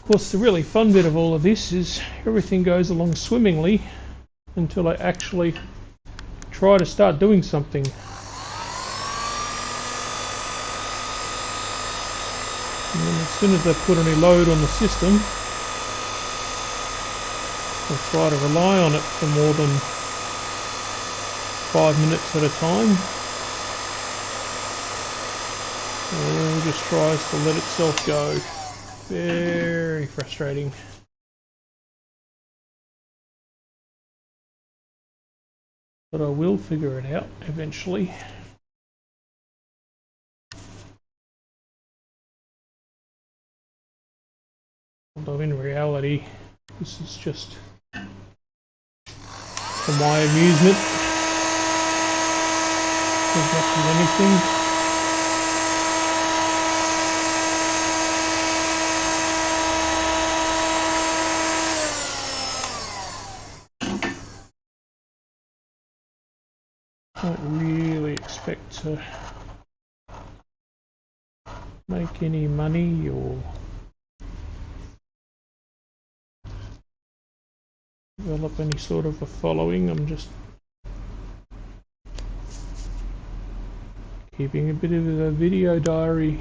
course, the really fun bit of all of this is everything goes along swimmingly until I actually try to start doing something. And then as soon as I put any load on the system, I'll try to rely on it for more than 5 minutes at a time. Or just tries to let itself go. Very frustrating. But I will figure it out eventually. Although in reality, this is just for my amusement as much as anything. I don't really expect to make any money or develop any sort of a following. I'm just keeping a bit of a video diary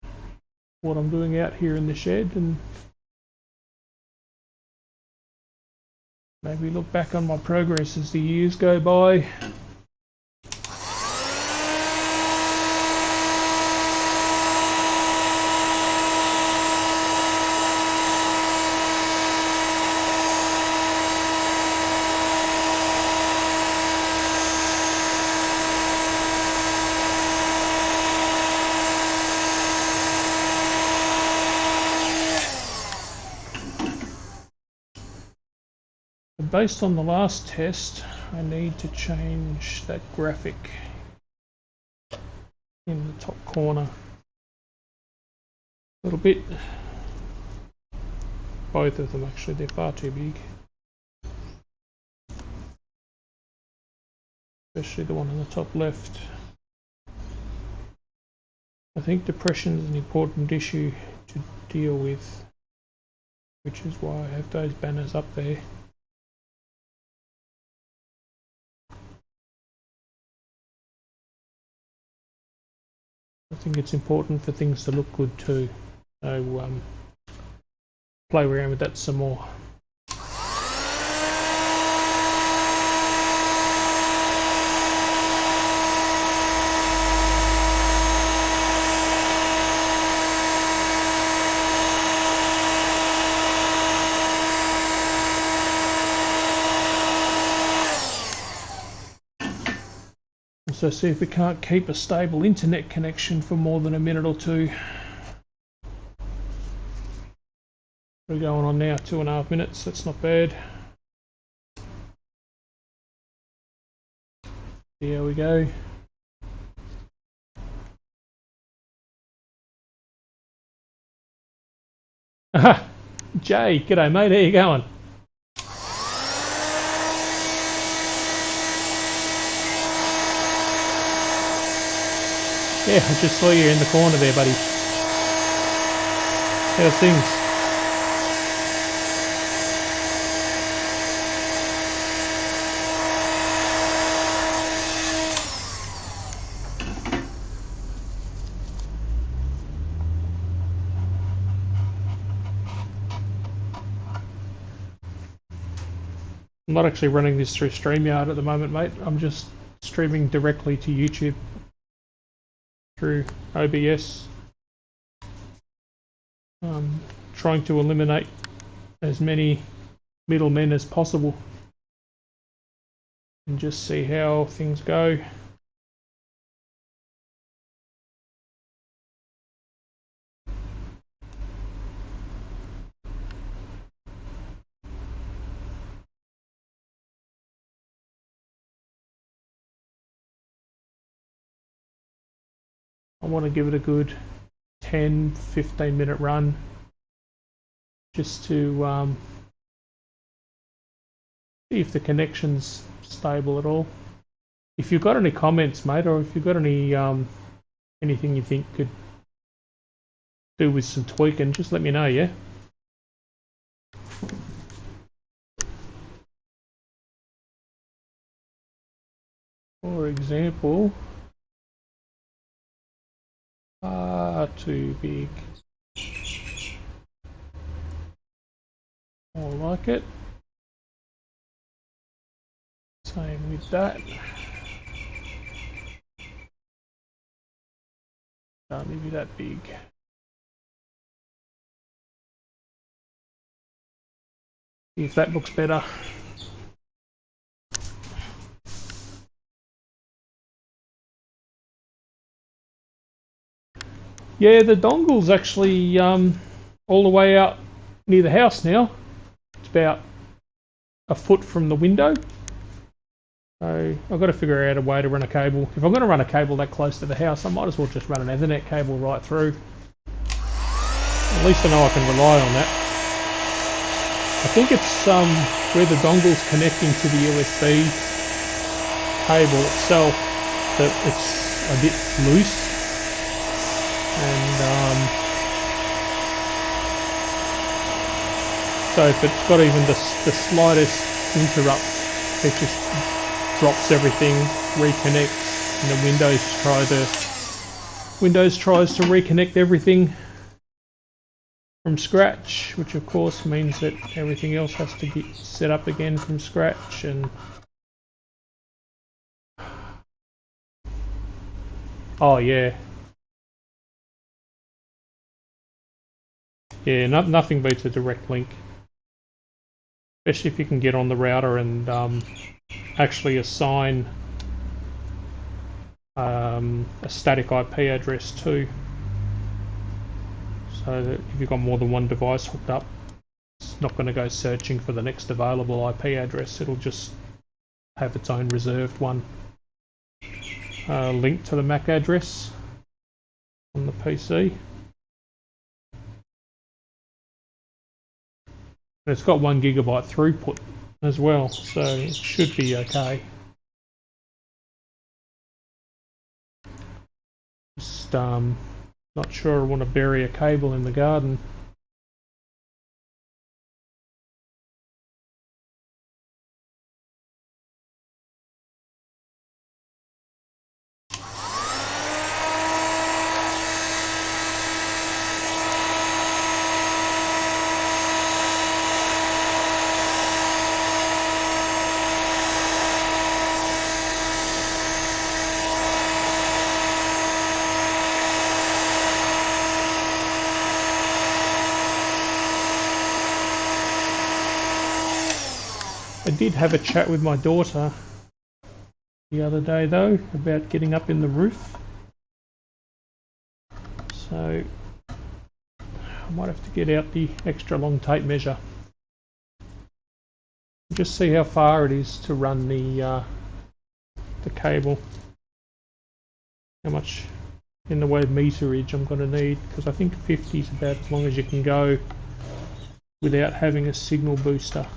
of what I'm doing out here in the shed, and maybe look back on my progress as the years go by. Based on the last test, I need to change that graphic in the top corner a little bit. Both of them actually, they're far too big. Especially the one on the top left. I think depression is an important issue to deal with, which is why I have those banners up there. I think it's important for things to look good too, so play around with that some more. So see if we can't keep a stable internet connection for more than a minute or two. We're going on now 2.5 minutes, that's not bad. Here we go. Aha! Jay, g'day mate, how you going? Yeah, I just saw you in the corner there, buddy. How's things? I'm not actually running this through StreamYard at the moment, mate. I'm just streaming directly to YouTube through OBS. Trying to eliminate as many middlemen as possible and just see how things go. I want to give it a good 10-15 minute run just to see if the connection's stable at all. If you've got any comments, mate, or if you've got any anything you think could do with some tweaking, just let me know, yeah? For example, far too big. More like it. Same with that. Don't need to be that big. See if that looks better. Yeah, the dongle's actually all the way out near the house now. It's about a foot from the window. So I've got to figure out a way to run a cable. If I'm going to run a cable that close to the house, I might as well just run an Ethernet cable right through. At least I know I can rely on that. I think it's where the dongle's connecting to the USB cable itself that it's a bit loose. And so if it's got even the slightest interrupt, it just drops everything, reconnects, and then Windows tries to reconnect everything from scratch, which of course means that everything else has to get set up again from scratch. And oh yeah. Yeah, nothing beats a direct link, especially if you can get on the router and actually assign a static IP address too, so that if you've got more than one device hooked up, it's not going to go searching for the next available IP address. It'll just have its own reserved one linked to the MAC address on the PC. And it's got 1 GB throughput as well, so it should be okay. Just not sure I want to bury a cable in the garden. I did have a chat with my daughter the other day though about getting up in the roof, so I might have to get out the extra long tape measure, just see how far it is to run the cable, how much in the way of meterage I'm going to need, because I think 50 is about as long as you can go without having a signal booster.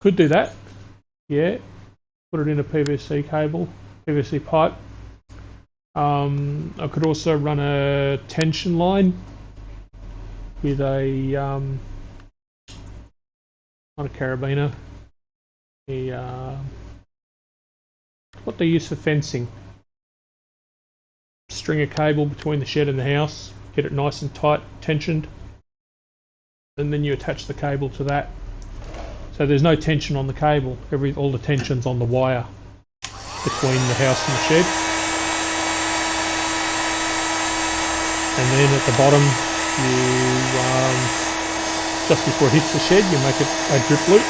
Could do that, yeah. Put it in a PVC cable, PVC pipe. I could also run a tension line with a not a carabiner, what they use for fencing. String a cable between the shed and the house, get it nice and tight, tensioned, and then you attach the cable to that. So there's no tension on the cable, all the tension's on the wire between the house and the shed. And then at the bottom, just before it hits the shed, you make it a drip loop,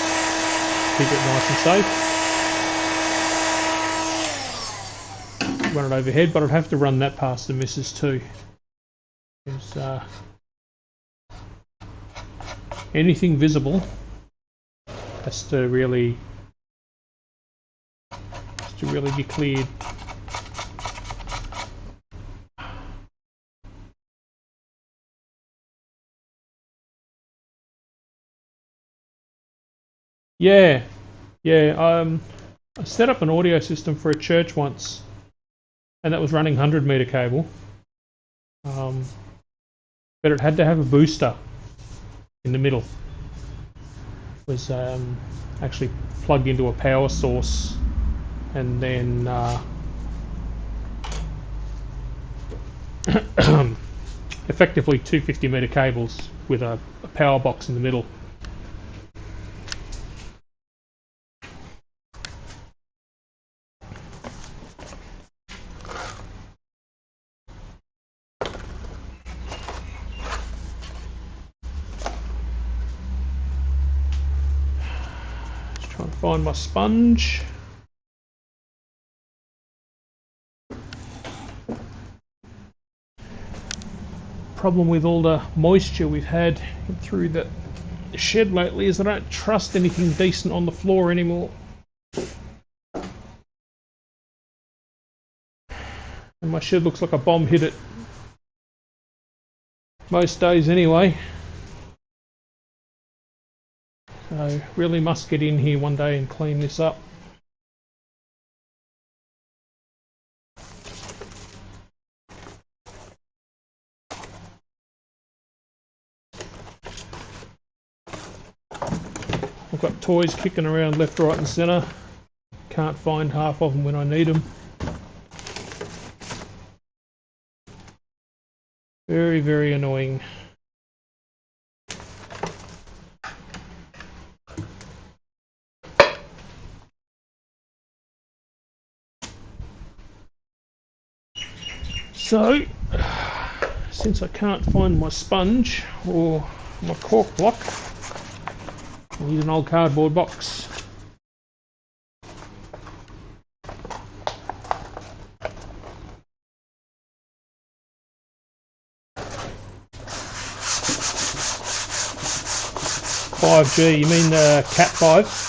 keep it nice and safe. Run it overhead, but I'd have to run that past the missus too. Because anything visible has to really be cleared. Yeah, yeah. I set up an audio system for a church once, and that was running 100-meter cable. But it had to have a booster in the middle. It was actually plugged into a power source, and then effectively two 50-meter cables with a power box in the middle. Just trying to find my sponge. Problem with all the moisture we've had through the shed lately is I don't trust anything decent on the floor anymore. And my shed looks like a bomb hit it. Most days anyway. So really must get in here one day and clean this up. I've got toys kicking around left, right and centre. Can't find half of them when I need them. Very, very annoying. So, since I can't find my sponge or my cork block, I'll use an old cardboard box. "5G, you mean the Cat 5?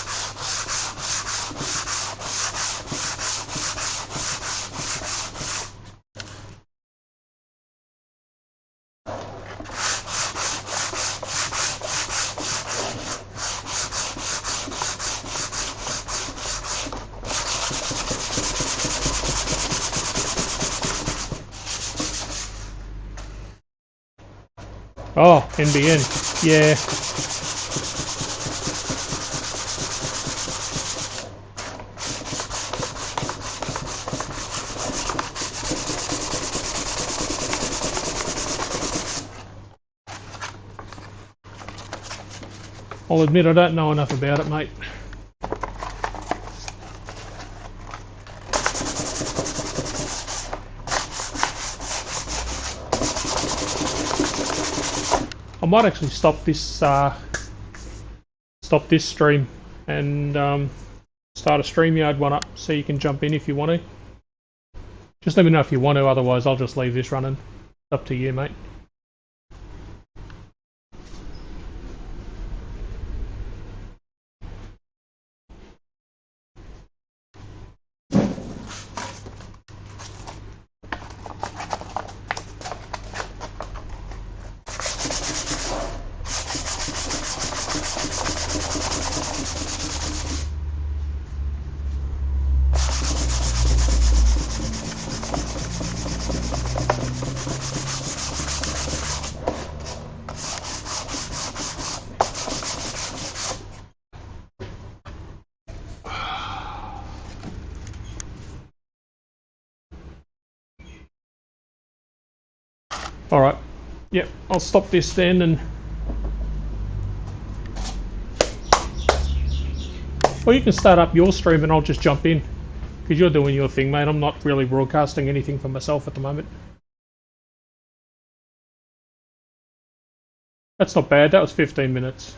Oh, NBN. Yeah. I'll admit I don't know enough about it, mate. I might actually stop this stream and start a StreamYard one up so you can jump in if you want to. Just let me know if you want to, otherwise I'll just leave this running. Up to you, mate. Alright, yep, I'll stop this then and... Or you can start up your stream and I'll just jump in. Because you're doing your thing, mate. I'm not really broadcasting anything for myself at the moment. That's not bad, that was 15 minutes.